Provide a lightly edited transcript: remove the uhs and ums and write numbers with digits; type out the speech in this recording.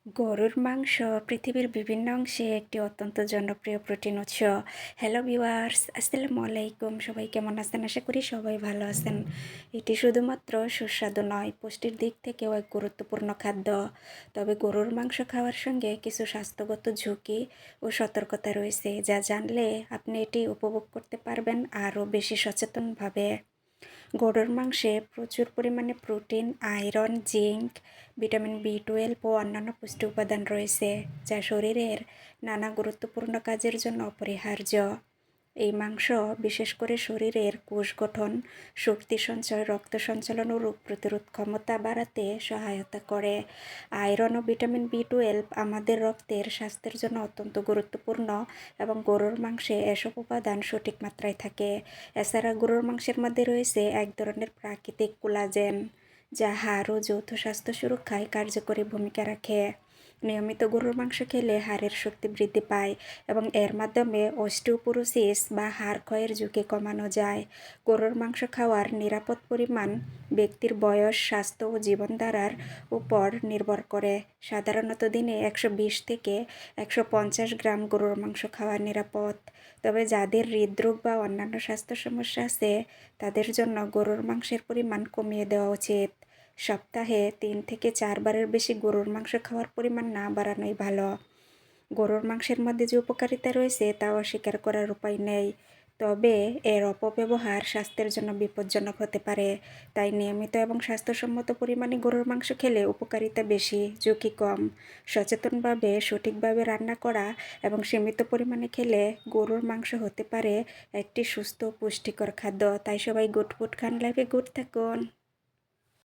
গরুর মাংস পৃথিবীর বিভিন্ন অংশে একটি অত্যন্ত জনপ্রিয় প্রোটিন উৎস। হ্যালো ভিউয়ার্স, আসসালামু আলাইকুম। সবাই কেমন আছেন? আশা করি সবাই ভালো আছেন। এটি শুধুমাত্র সুস্বাদু নয়, পুষ্টির দিক থেকেও এক গুরুত্বপূর্ণ খাদ্য। তবে গরুর মাংস খাওয়ার সঙ্গে কিছু স্বাস্থ্যগত ঝুঁকি ও সতর্কতা রয়েছে, যা জানলে আপনি এটি উপভোগ করতে পারবেন আরও বেশি সচেতনভাবে। গরুর মাংসে প্রচুর পরিমাণে protein, iron, zinc, vitamin B 12 ও অন্যান্য পুষ্টি উপাদান রয়েছে, যা শরীরের নানা গুরুত্বপূর্ণ কাজের জন্য অপরিহার্য। এই মাংস বিশেষ করে শরীরের কোষ গঠন, শক্তি সঞ্চয়, রক্ত সঞ্চালন ও রোগ প্রতিরোধ ক্ষমতা বাড়াতে সহায়তা করে। আয়রন ও ভিটামিন বি 12 আমাদের রক্তের স্বাস্থ্যের জন্য অত্যন্ত গুরুত্বপূর্ণ এবং গরুর মাংসে এসব উপাদান সঠিক মাত্রায় থাকে। এছাড়া গরুর মাংসের মধ্যে রয়েছে এক ধরনের প্রাকৃতিক কোলাজেন, যা হাড় ও যৌথ স্বাস্থ্য সুরক্ষায় কার্যকরী ভূমিকা রাখে। নিয়মিত গরুর মাংস খেলে হাড়ের শক্তি বৃদ্ধি পায় এবং এর মাধ্যমে অস্টিওপোরোসিস বা হাড় ক্ষয়ের ঝুঁকি কমানো যায়। গরুর মাংস খাওয়ার নিরাপদ পরিমাণ ব্যক্তির বয়স, স্বাস্থ্য ও জীবনধারার উপর নির্ভর করে। সাধারণত দিনে 120 থেকে 150 গ্রাম গরুর মাংস খাওয়া নিরাপদ। তবে যাদের হৃদরোগ বা অন্যান্য স্বাস্থ্য সমস্যা আছে, তাদের জন্য গরুর মাংসের পরিমাণ কমিয়ে দেওয়া উচিত। সপ্তাহে 3 থেকে 4 বারের বেশি গরুর মাংস খাওয়ার পরিমাণ না বাড়ানোই ভালো। গরুর মাংসের মধ্যে যে উপকারিতা রয়েছে তা অস্বীকার করার উপায় নেই, তবে এর অপব্যবহার স্বাস্থ্যের জন্য বিপজ্জনক হতে পারে। তাই নিয়মিত এবং স্বাস্থ্যসম্মত পরিমাণে গরুর মাংস খেলে উপকারিতা বেশি, ঝুঁকি কম। সচেতনভাবে সঠিকভাবে রান্না করা এবং সীমিত পরিমাণে খেলে গরুর মাংস হতে পারে একটি সুস্থ ও পুষ্টিকর খাদ্য। তাই সবাই গুড ফুড খান, লাইফে গুড থাকুন।